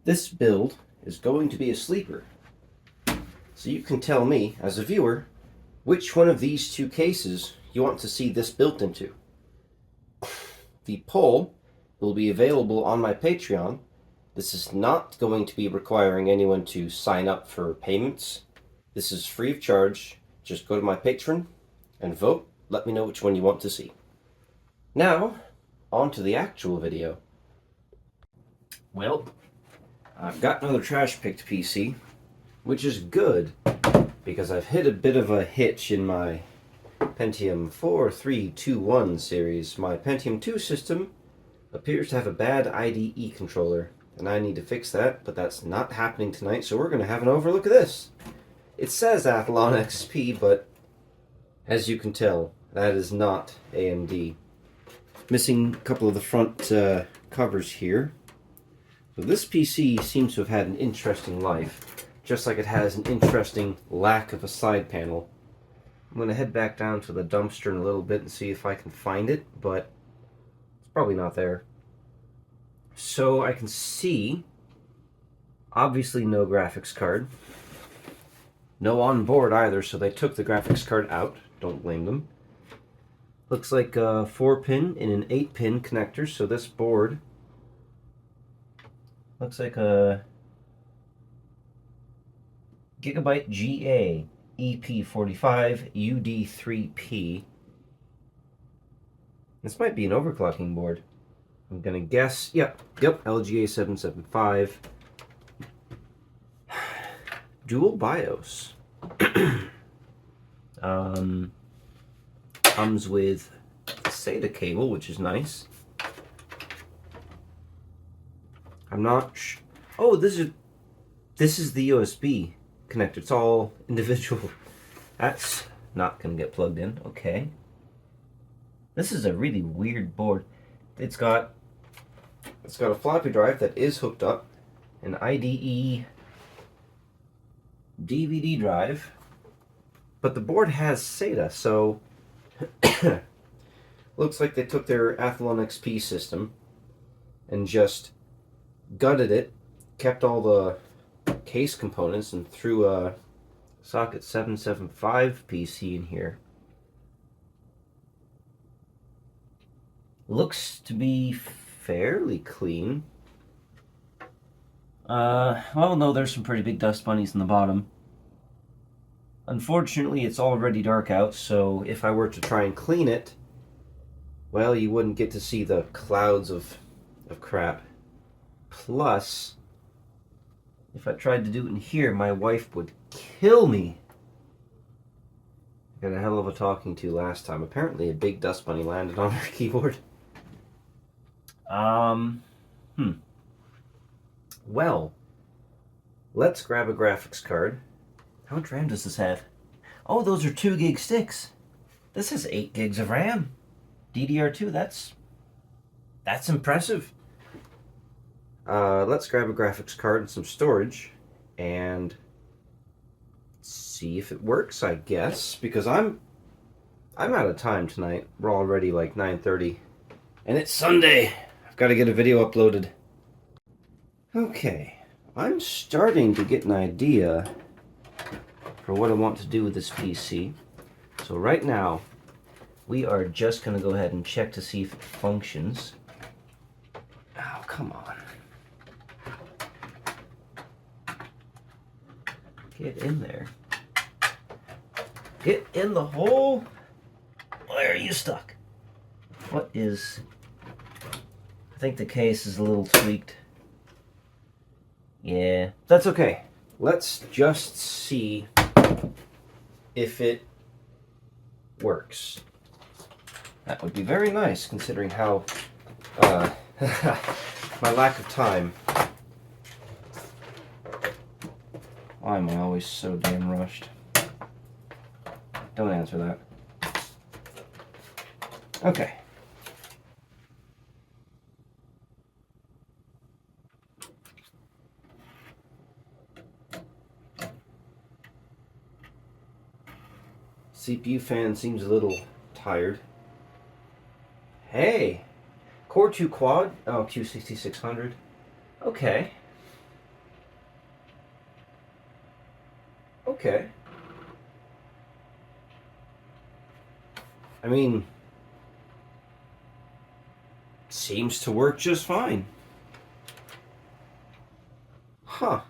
This build is going to be a sleeper, so you can tell me, as a viewer, which one of these two cases you want to see this built into. The poll will be available on my Patreon. This is not going to be requiring anyone to sign up for payments. This is free of charge. Just go to my Patreon and vote. Let me know which one you want to see. Now, on to the actual video. Well, I've got another Trashpicked PC, which is good because I've hit a bit of a hitch in my Pentium IV 321 series. My Pentium II system appears to have a bad IDE controller, and I need to fix that, but that's not happening tonight, so we're going to have an overlook of this. It says Athlon XP, but as you can tell, that is not AMD. Missing a couple of the front covers here. So this PC seems to have had an interesting life, just like it has an interesting lack of a side panel. I'm going to head back down to the dumpster in a little bit and see if I can find it, but it's probably not there. So I can see, obviously no graphics card. No onboard either, so they took the graphics card out. Don't blame them. Looks like a 4-pin and an 8-pin connector, so this board looks like a Gigabyte GA EP45 UD3P. This might be an overclocking board. I'm gonna guess. Yep, LGA 775. Dual BIOS. Comes with SATA cable, which is nice. I'm not oh, this is the USB connector. It's all individual. That's not gonna get plugged in. Okay. This is a really weird board. It's got a floppy drive that is hooked up, an IDE DVD drive, but the board has SATA, so looks like they took their Athlon XP system and just gutted it, kept all the case components, and threw a socket 775 PC in here. Looks to be fairly clean. Well, no, there's some pretty big dust bunnies in the bottom. Unfortunately, it's already dark out, so if I were to try and clean it, well, you wouldn't get to see the clouds of crap. Plus, if I tried to do it in here, my wife would kill me. I got a hell of a talking to last time. Apparently, a big dust bunny landed on her keyboard. Well, let's grab a graphics card. How much RAM does this have? Oh, those are 2 gig sticks. This has 8 gigs of RAM. DDR2, that's impressive. Let's grab a graphics card and some storage and see if it works, I guess, because I'm out of time tonight. We're already like 9:30 and it's Sunday. I've got to get a video uploaded. Okay, I'm starting to get an idea for what I want to do with this PC. So right now, we are just going to go ahead and check to see if it functions. Oh, come on. Get in there. Get in the hole. Where are you stuck? What is... I think the case is a little tweaked. Yeah, that's okay. Let's just see if it works. That would be very nice, considering how my lack of time. Why am I always so damn rushed? Don't answer that. Okay. CPU fan seems a little tired. Hey! Core 2 quad? Oh, Q6600. Okay. Okay. I mean, seems to work just fine. Huh.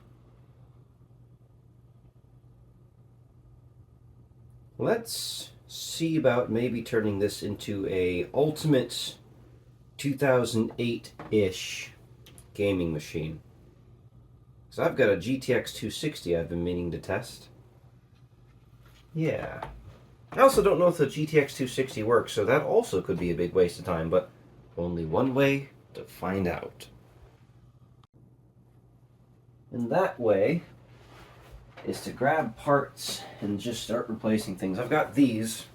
Let's see about maybe turning this into a ultimate 2008-ish gaming machine. Because I've got a GTX 260 I've been meaning to test. Yeah. I also don't know if the GTX 260 works, so that also could be a big waste of time, but only one way to find out. And that way is to grab parts and just start replacing things. I've got these.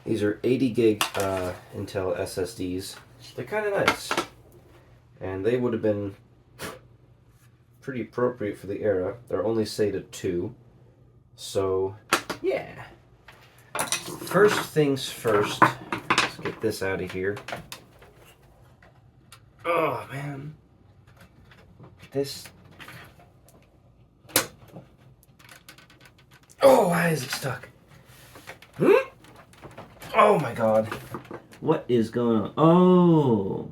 These are 80 gig Intel SSDs. They're kind of nice. And they would have been pretty appropriate for the era. They're only SATA 2. So, yeah. First things first. Let's get this out of here. Oh, man. This... Oh, why is it stuck? Oh my god. What is going on? Oh.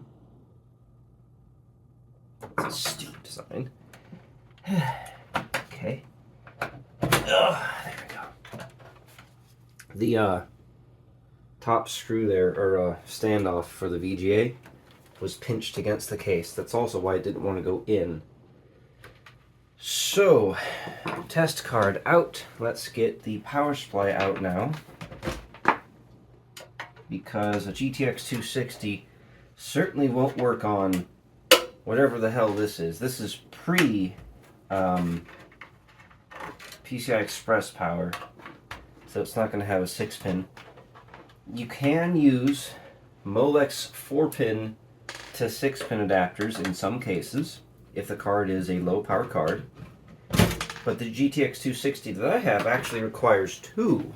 It's a stupid design. Okay. There we go. The top screw there, or standoff for the VGA, was pinched against the case. That's also why I didn't want to go in. So, test card out. Let's get the power supply out now. Because a GTX 260 certainly won't work on whatever the hell this is. This is pre PCI Express power, so it's not going to have a 6-pin. You can use Molex 4-pin to 6-pin adapters in some cases, if the card is a low-power card. But the GTX 260 that I have actually requires 2.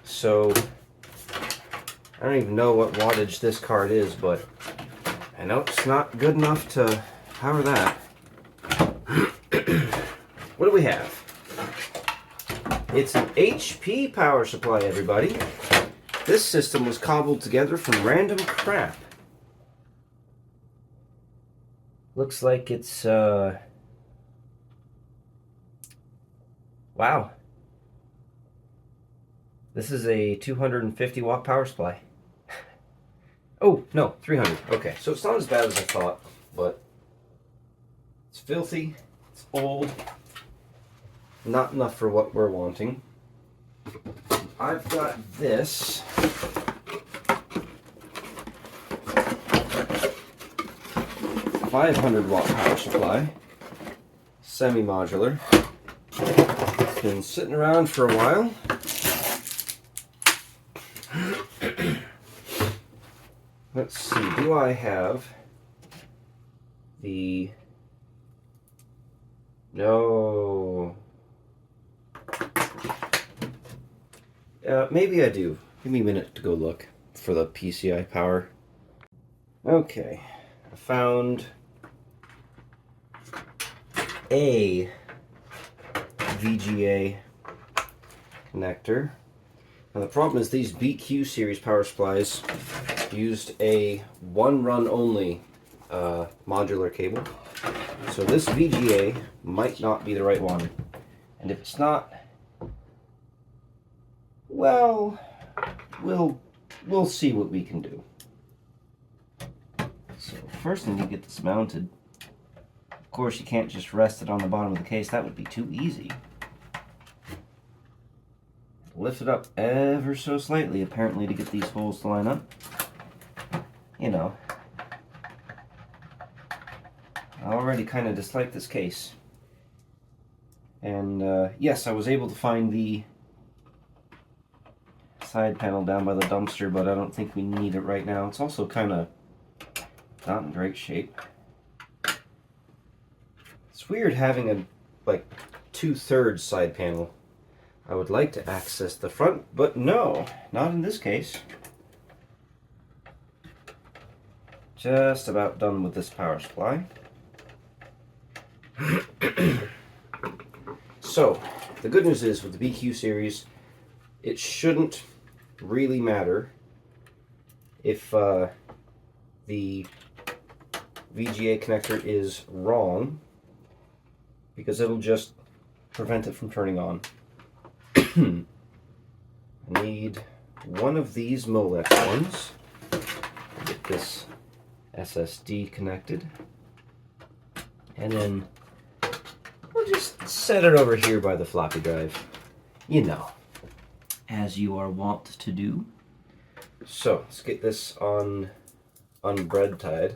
So, I don't even know what wattage this card is, but I know it's not good enough to power that. What do we have? It's an HP power supply, everybody. This system was cobbled together from random crap. Looks like it's, wow. This is a 250 watt power supply. Oh, no, 300. Okay, so it's not as bad as I thought, but it's filthy, it's old, not enough for what we're wanting. I've got this. 500 watt power supply, semi-modular. It's been sitting around for a while. Let's see, do I have the... No. Maybe I do. Give me a minute to go look for the PCI power. Okay, I found a VGA connector. Now the problem is these BQ series power supplies used a one-run only modular cable. So this VGA might not be the right one. And if it's not, well, we'll see what we can do. So first I need to get this mounted. Of course you can't just rest it on the bottom of the case, that would be too easy. Lift it up ever so slightly apparently to get these holes to line up. You know, I already kind of dislike this case. And yes, I was able to find the side panel down by the dumpster, but I don't think we need it right now. It's also kind of not in great shape. It's weird having a, like, 2/3 side panel. I would like to access the front, but no, not in this case. Just about done with this power supply. So, the good news is with the BQ series, it shouldn't really matter if the VGA connector is wrong, because it'll just prevent it from turning on. I need one of these Molex ones. Get this SSD connected. And then we'll just set it over here by the floppy drive. You know, as you are wont to do. So, let's get this unbread tied.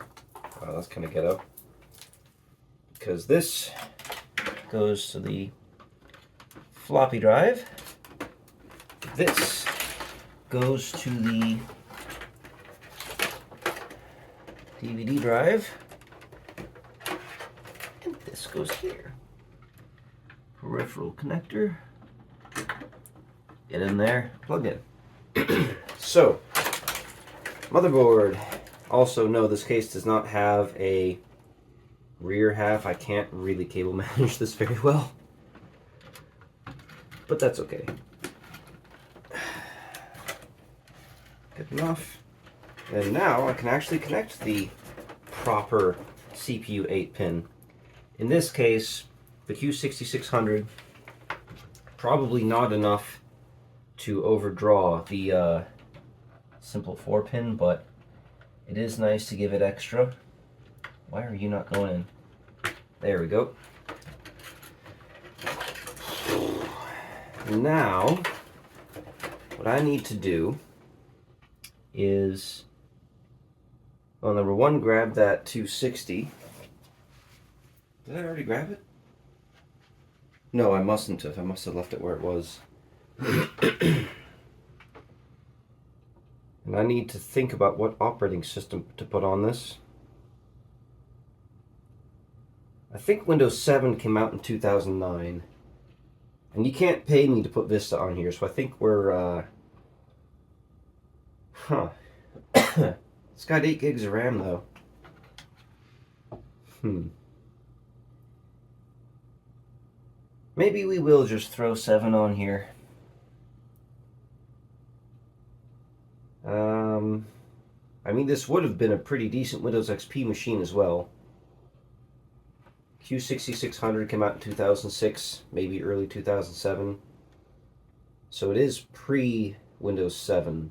Wow, that's kind of ghetto. Because this goes to the floppy drive. This goes to the DVD drive. And this goes here. Peripheral connector. Get in there, plug in. So, motherboard. Also, no, this case does not have a rear half. I can't really cable manage this very well. But that's okay. Good enough. And now I can actually connect the proper CPU 8-pin. In this case, the Q6600, probably not enough to overdraw the simple 4-pin, but it is nice to give it extra. Why are you not going in? There we go. Now, what I need to do is, well, number one, grab that 260. Did I already grab it? No, I mustn't have. I must have left it where it was. And I need to think about what operating system to put on this. I think Windows 7 came out in 2009. And you can't pay me to put Vista on here, so I think we're, It's got 8 gigs of RAM, though. Maybe we will just throw 7 on here. I mean, this would have been a pretty decent Windows XP machine as well. Q6600 came out in 2006, maybe early 2007. So it is pre-Windows 7.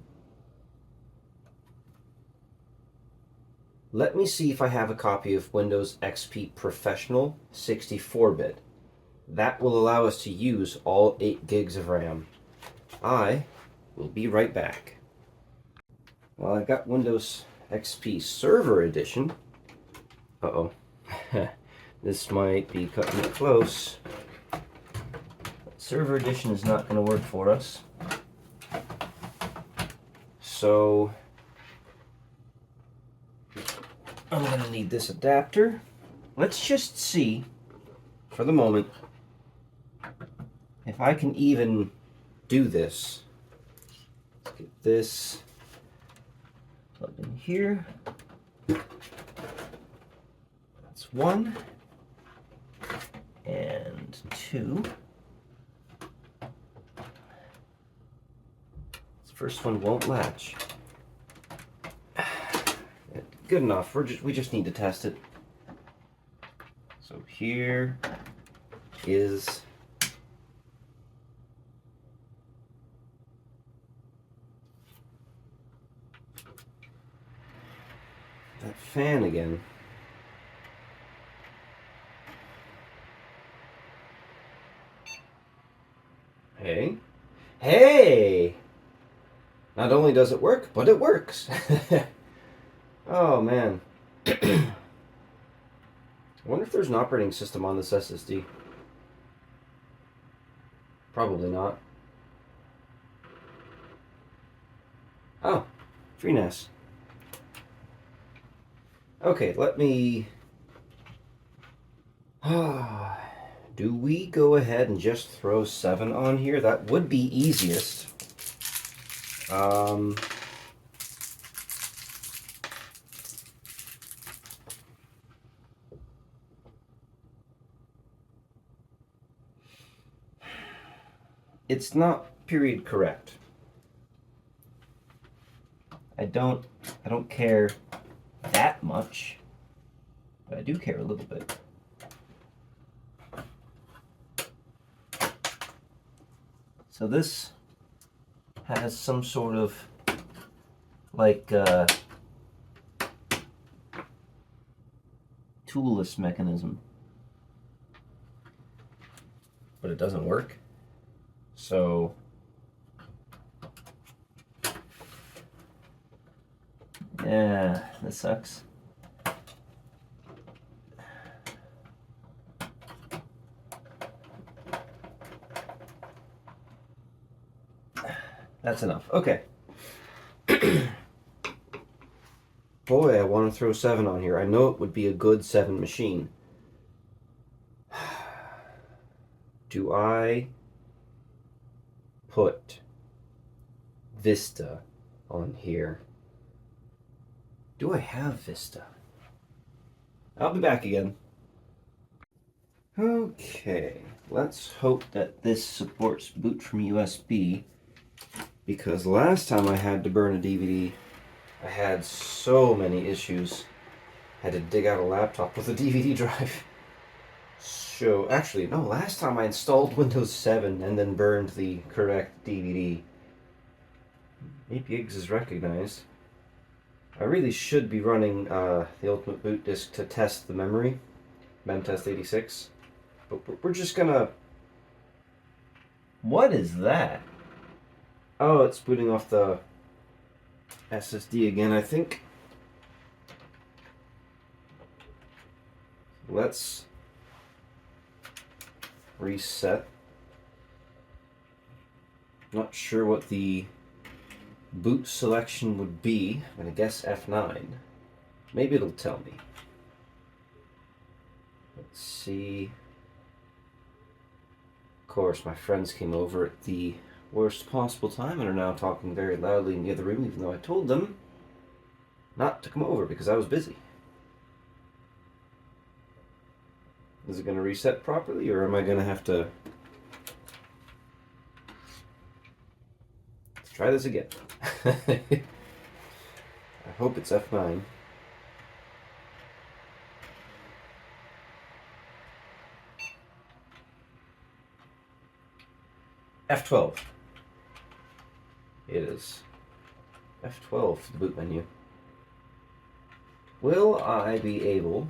Let me see if I have a copy of Windows XP Professional 64-bit. That will allow us to use all 8 gigs of RAM. I will be right back. Well, I've got Windows XP Server Edition. Uh-oh. This might be cutting it close. Server Edition is not going to work for us. So, I'm going to need this adapter. Let's just see, for the moment, if I can even do this. Let's get this plugged in here. That's 1. And 2. This first one won't latch. Good enough. We just need to test it. So here is that fan again. Hey. Hey! Not only does it work, but it works. Oh, man. I wonder if there's an operating system on this SSD. Probably not. Oh, FreeNAS. Okay, let me... Do we go ahead and just throw 7 on here? That would be easiest. it's not period correct. I don't care that much, but I do care a little bit. So this has some sort of like toolless mechanism, but it doesn't work. So yeah, this sucks. That's enough. Okay. Boy, I want to throw 7 on here. I know it would be a good 7 machine. Do I put Vista on here? Do I have Vista? I'll be back again. Okay, let's hope that this supports boot from USB, because last time I had to burn a DVD, I had so many issues. I had to dig out a laptop with a DVD drive. So, actually, no, last time I installed Windows 7 and then burned the correct DVD. 8 gigs is recognized. I really should be running the Ultimate Boot Disk to test the memory, Memtest 86. But we're just gonna... What is that? Oh, it's booting off the SSD again, I think. Let's reset. Not sure what the boot selection would be. I'm gonna guess F9. Maybe it'll tell me. Let's see. Of course, my friends came over at the worst possible time and are now talking very loudly in the other room, even though I told them not to come over because I was busy. Is it going to reset properly, or am I going to have to try this again? I hope it's F9. F12. It is. F12 for the boot menu. Will I be able...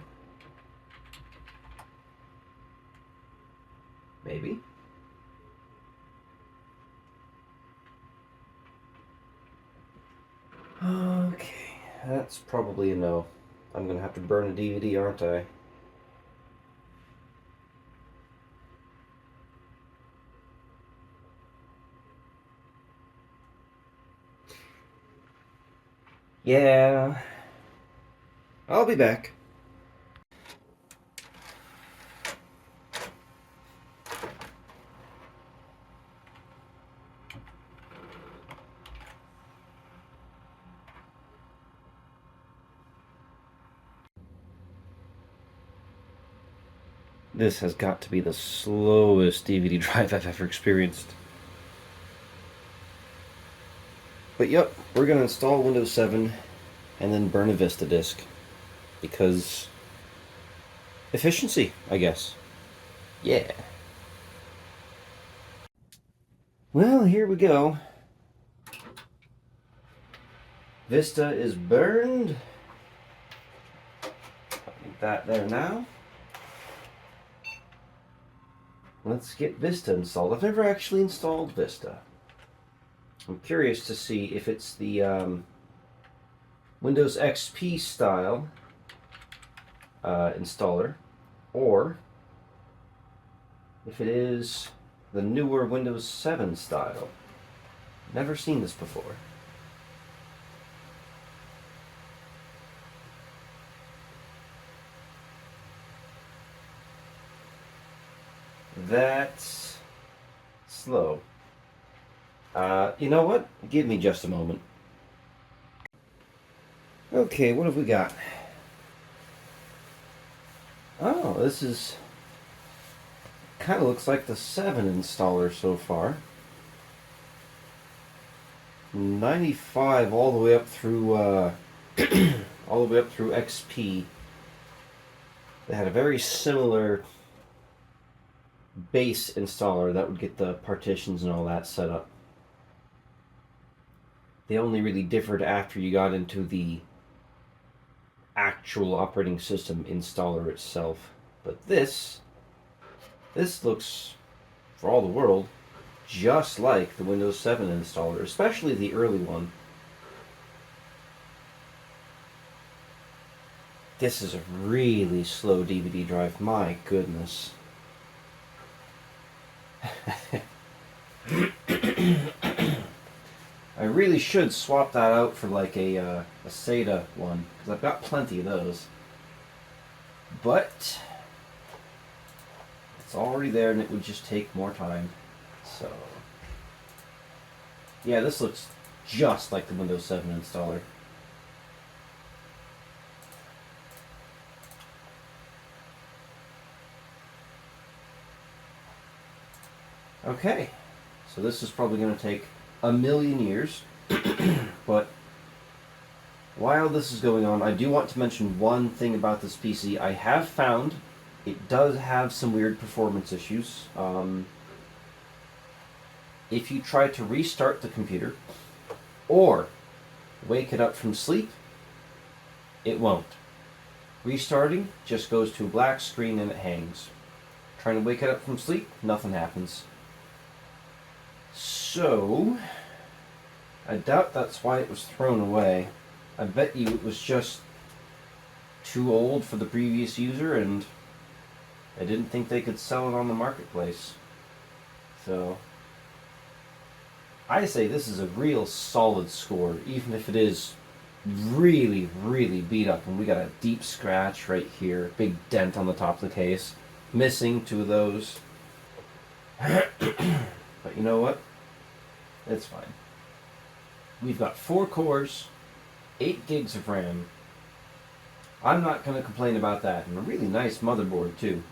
Maybe. Okay, that's probably a no. I'm gonna have to burn a DVD, aren't I? Yeah. I'll be back. This has got to be the slowest DVD drive I've ever experienced. But yep, we're going to install Windows 7 and then burn a Vista disk. Because... efficiency, I guess. Yeah. Well, here we go. Vista is burned. Put that there now. Let's get Vista installed. I've never actually installed Vista. I'm curious to see if it's the Windows XP style installer, or if it is the newer Windows 7 style. Never seen this before. That's slow. You know what? Give me just a moment. Okay, what have we got? Oh, this is... kind of looks like the 7 installer so far. 95 all the way up through all the way up through XP. They had a very similar base installer that would get the partitions and all that set up. They only really differed after you got into the actual operating system installer itself. But this looks, for all the world, just like the Windows 7 installer, especially the early one. This is a really slow DVD drive, my goodness. I really should swap that out for like a SATA one, because I've got plenty of those. But it's already there and it would just take more time. So yeah, this looks just like the Windows 7 installer. Okay, so this is probably going to take a million years, but while this is going on, I do want to mention one thing about this PC. I have found it does have some weird performance issues. If you try to restart the computer or wake it up from sleep, it won't. Restarting just goes to a black screen and it hangs. Trying to wake it up from sleep, nothing happens. So, I doubt that's why it was thrown away. I bet you it was just too old for the previous user and I didn't think they could sell it on the marketplace. So, I say this is a real solid score, even if it is really, really beat up. And we got a deep scratch right here, big dent on the top of the case. Missing 2 of those. But you know what? It's fine. We've got 4 cores, 8 gigs of RAM. I'm not going to complain about that. And a really nice motherboard, too.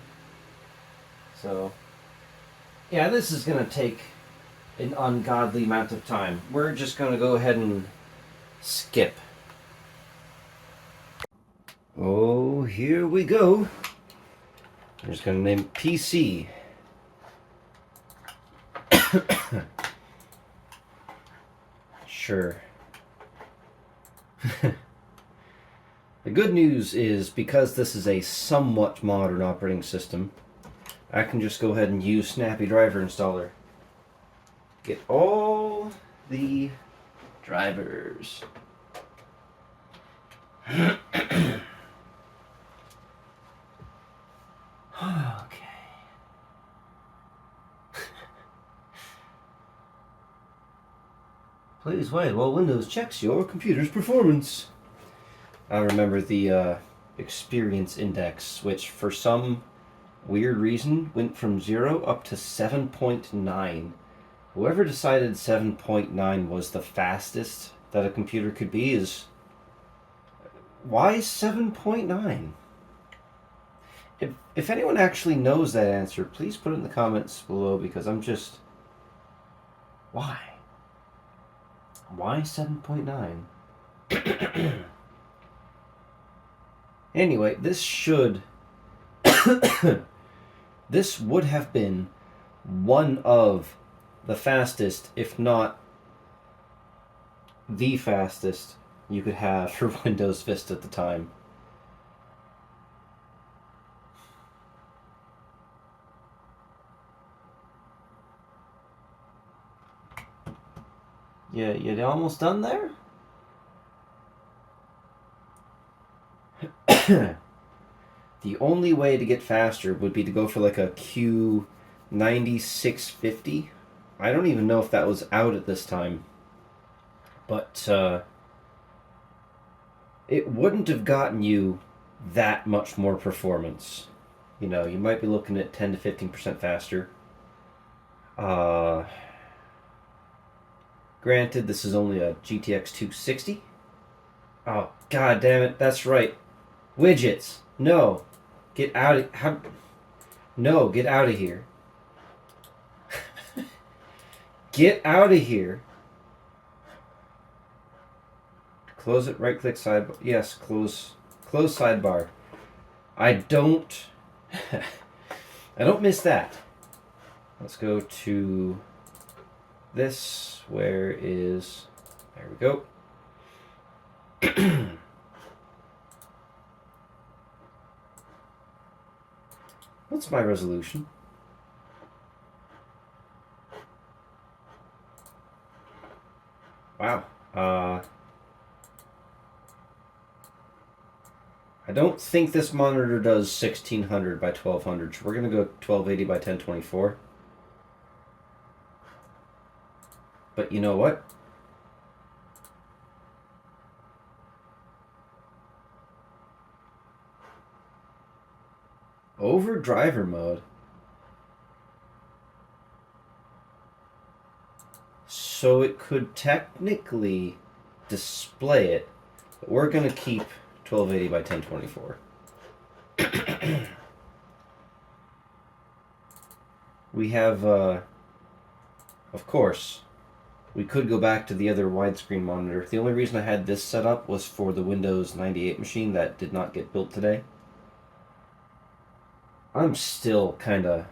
So, yeah, this is going to take an ungodly amount of time. We're just going to go ahead and skip. Oh, here we go. I'm just going to name it PC. Sure. The good news is, because this is a somewhat modern operating system, I can just go ahead and use Snappy Driver Installer. Get all the drivers. Okay. Please wait while Windows checks your computer's performance. I remember the experience index, which for some weird reason went from 0 up to 7.9. Whoever decided 7.9 was the fastest that a computer could be is... Why 7.9? If anyone actually knows that answer, please put it in the comments below, because I'm just... Why? Why 7.9? Anyway, this should... this would have been one of the fastest, if not the fastest, you could have for Windows Vista at the time. Yeah, you're almost done there? The only way to get faster would be to go for like a Q9650. I don't even know if that was out at this time. But it wouldn't have gotten you that much more performance. You know, you might be looking at 10 to 15% faster. Granted, this is only a GTX 260. Oh, god damn it, that's right. Widgets. No. Get out of... No, get out of here. Get out of here. Close it, right click sidebar. Yes, close sidebar. I don't I don't miss that. Let's go to this. Where is, there we go. What's my resolution? Wow. I don't think this monitor does 1600 by 1200, so we're going to go 1280 by 1024. But you know what? Over driver mode. So it could technically display it, but we're going to keep 1280 by 1024. We have, of course, we could go back to the other widescreen monitor. The only reason I had this set up was for the Windows 98 machine that did not get built today. I'm still kind of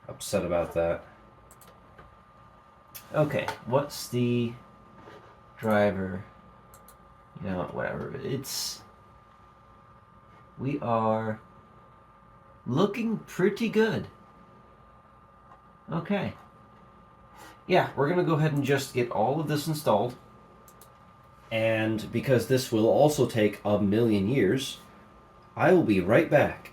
upset about that. Okay, what's the driver? You know, whatever. We are looking pretty good. Okay. Yeah, we're going to go ahead and just get all of this installed. And because this will also take a million years, I will be right back.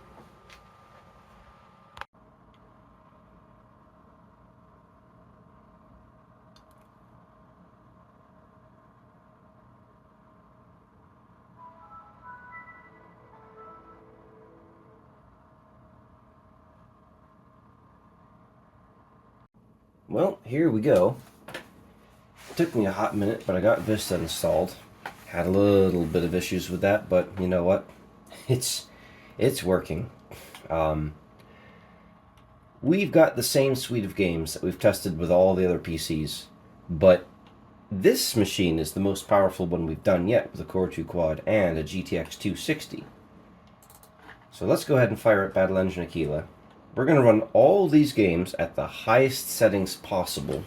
Well, here we go. It took me a hot minute, but I got Vista installed. Had a little bit of issues with that, but you know what? It's working. We've got the same suite of games that we've tested with all the other PCs, but this machine is the most powerful one we've done yet with a Core 2 Quad and a GTX 260. So let's go ahead and fire up Battle Engine Aquila. We're going to run all these games at the highest settings possible.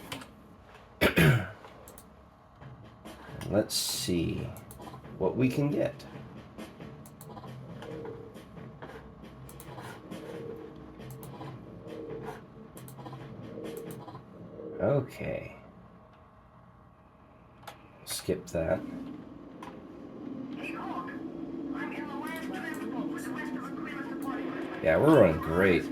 Let's see what we can get. Okay. Skip that. Yeah, we're running great.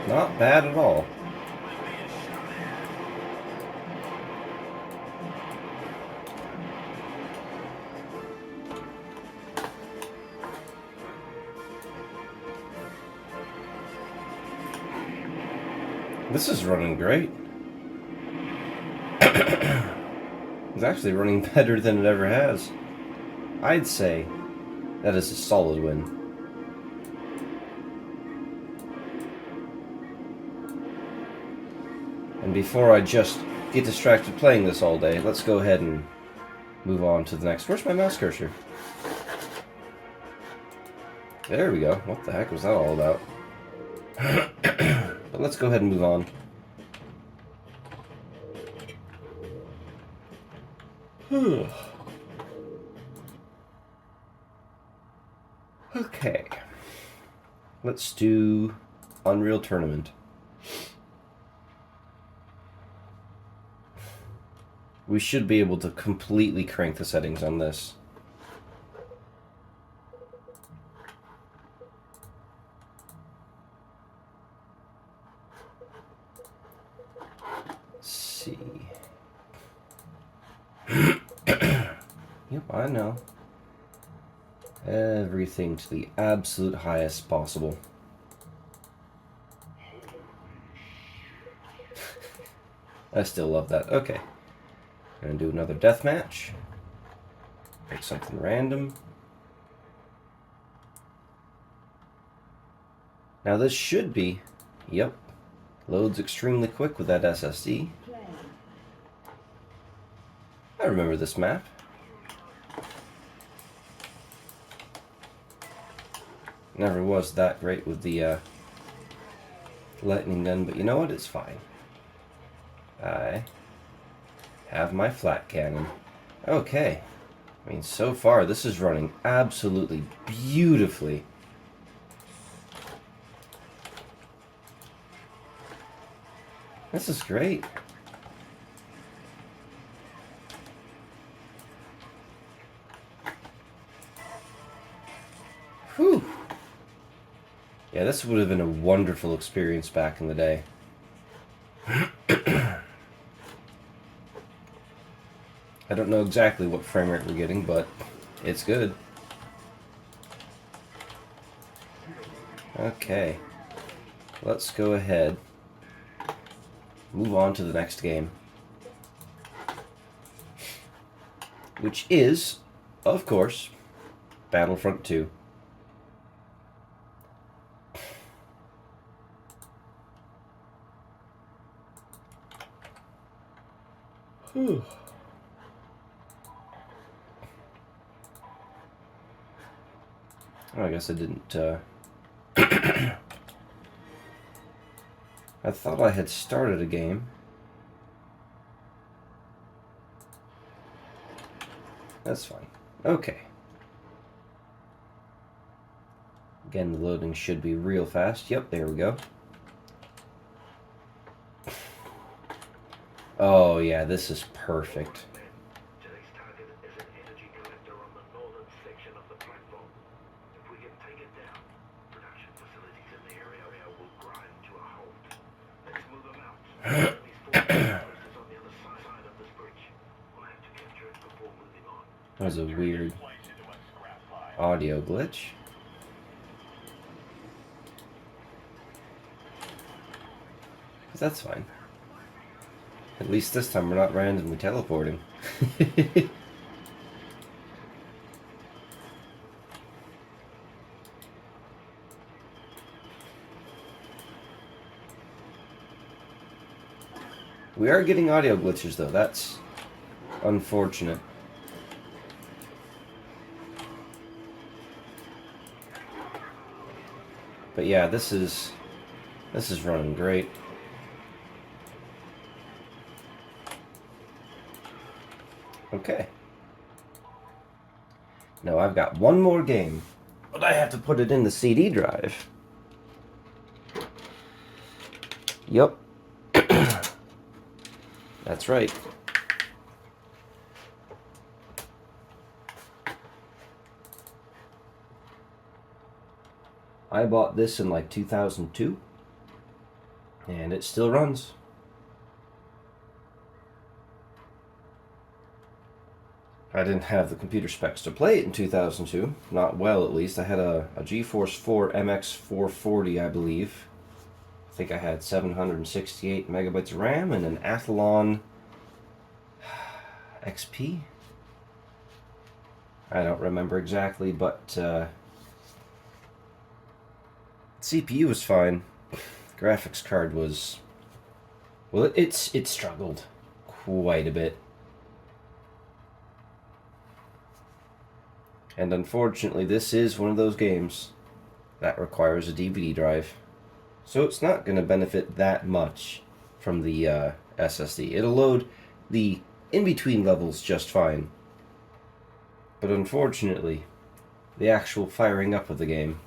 Not bad at all. This is running great. It's actually running better than it ever has. I'd say that is a solid win. And before I just get distracted playing this all day, let's go ahead and move on to the next. Where's my mouse cursor? There we go. What the heck was that all about? But let's go ahead and move on. Okay. Let's do Unreal Tournament. We should be able to completely crank the settings on this. Let's see. I know. Everything to the absolute highest possible. I still love that. Okay. Gonna do another death match. Pick something random. Now this should be... Yep. Loads extremely quick with that SSD. I remember this map. Never was that great with the lightning gun, but you know what? It's fine. I have my flat cannon. Okay. I mean, so far this is running absolutely beautifully. This is great. Whew. Yeah, this would have been a wonderful experience back in the day. I don't know exactly what frame rate we're getting, but it's good. Okay. Let's go ahead. Move on to the next game. Which is, of course, Battlefront 2. Whew. Oh, I guess I didn't, I thought I had started a game. That's fine. Okay. Again, the loading should be real fast. Yep, there we go. Oh, yeah, this is perfect. That was a weird audio glitch. But that's fine. At least this time we're not randomly teleporting. We are getting audio glitches though, that's unfortunate. But yeah, this is running great. Okay. Now I've got one more game, but I have to put it in the CD drive. Yup. That's right. I bought this in like 2002, and it still runs. I didn't have the computer specs to play it in 2002, not well at least. I had a GeForce 4 MX 440, I believe. I think I had 768 megabytes of RAM and an Athlon XP. I don't remember exactly, but CPU was fine. Graphics card was, well, it struggled quite a bit. And unfortunately, this is one of those games that requires a DVD drive. So it's not going to benefit that much from the SSD. It'll load the in-between levels just fine. But unfortunately, the actual firing up of the game,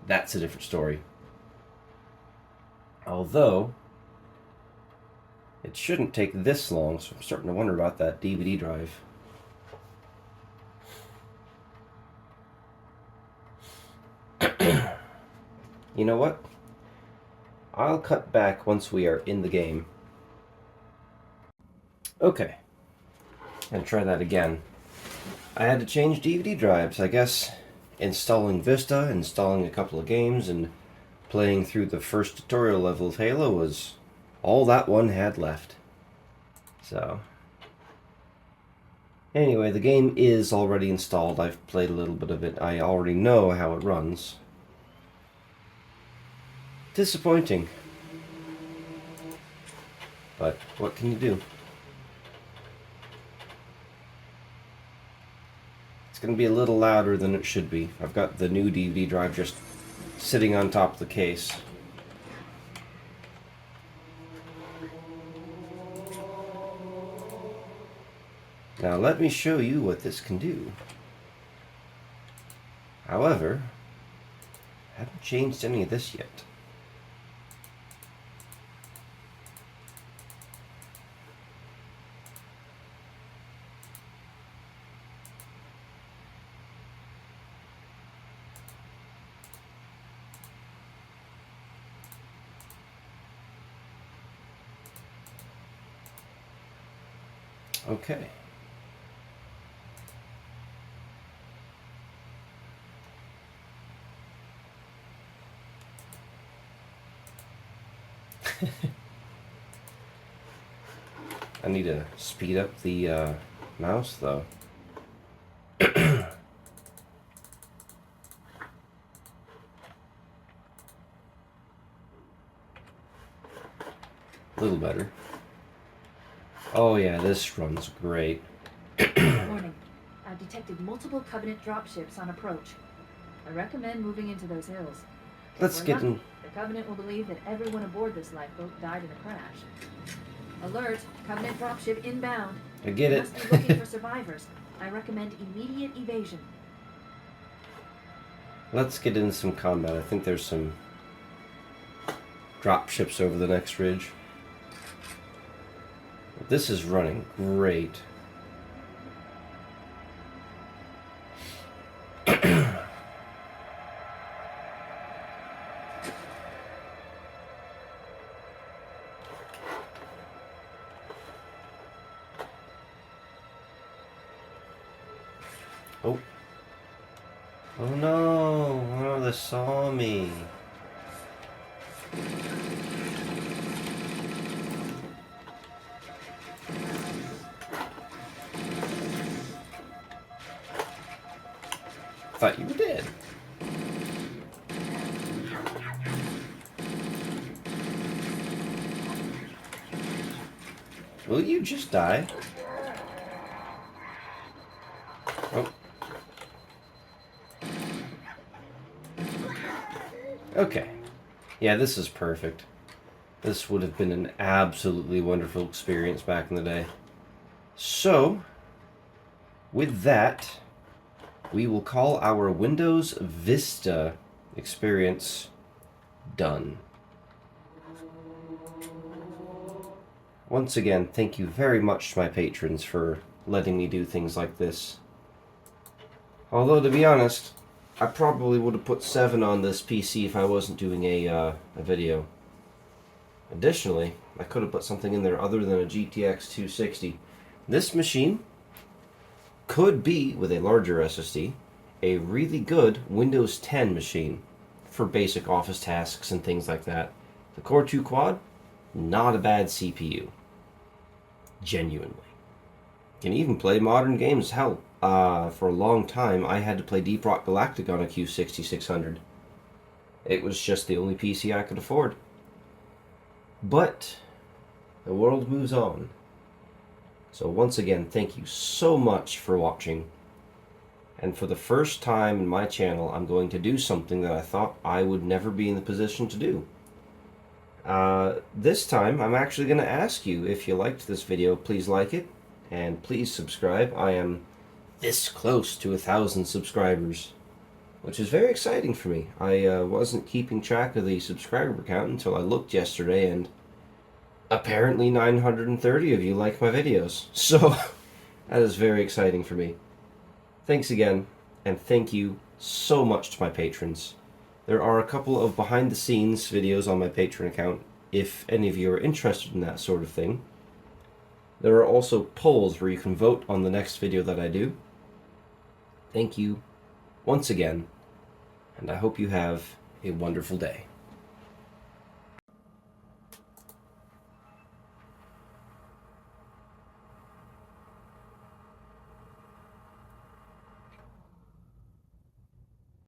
that's a different story. Although, it shouldn't take this long, so I'm starting to wonder about that DVD drive. You know what? I'll cut back once we are in the game. Okay. And try that again. I had to change DVD drives. I guess installing Vista, installing a couple of games, and playing through the first tutorial level of Halo was all that one had left. So, anyway, the game is already installed. I've played a little bit of it. I already know how it runs. Disappointing. But what can you do? It's going to be a little louder than it should be. I've got the new DVD drive just sitting on top of the case. Now let me show you what this can do. However, I haven't changed any of this yet. Okay. I need to speed up the mouse though. A little better. Oh yeah, this runs great. Warning. I've detected multiple Covenant dropships on approach. I recommend moving into those hills. Let's get in. The Covenant will believe that everyone aboard this lifeboat died in a crash. Alert! Covenant dropship inbound. I get it. Must be looking for survivors. I recommend immediate evasion. Let's get into some combat. I think there's some drop ships over the next ridge. This is running great. Oh. Oh no. Oh no, they saw me. Thought you were dead. Will you just die? Oh. Okay. Yeah, this is perfect. This would have been an absolutely wonderful experience back in the day. So, with that, we will call our Windows Vista experience done. Once again, thank you very much to my patrons for letting me do things like this. Although, to be honest, I probably would have put 7 on this PC if I wasn't doing a video. Additionally, I could have put something in there other than a GTX 260. This machine could be, with a larger SSD, a really good Windows 10 machine for basic office tasks and things like that. The Core 2 Quad, not a bad CPU. Genuinely. Can even play modern games. Hell, for a long time I had to play Deep Rock Galactic on a Q6600. It was just the only PC I could afford. But the world moves on. So once again, thank you so much for watching. And for the first time in my channel, I'm going to do something that I thought I would never be in the position to do. This time, I'm actually going to ask you, if you liked this video, please like it, and please subscribe. I am this close to 1,000 subscribers, which is very exciting for me. I wasn't keeping track of the subscriber count until I looked yesterday, and apparently 930 of you like my videos. So, that is very exciting for me. Thanks again, and thank you so much to my patrons. There are a couple of behind-the-scenes videos on my Patreon account, if any of you are interested in that sort of thing. There are also polls where you can vote on the next video that I do. thank you once again, and I hope you have a wonderful day.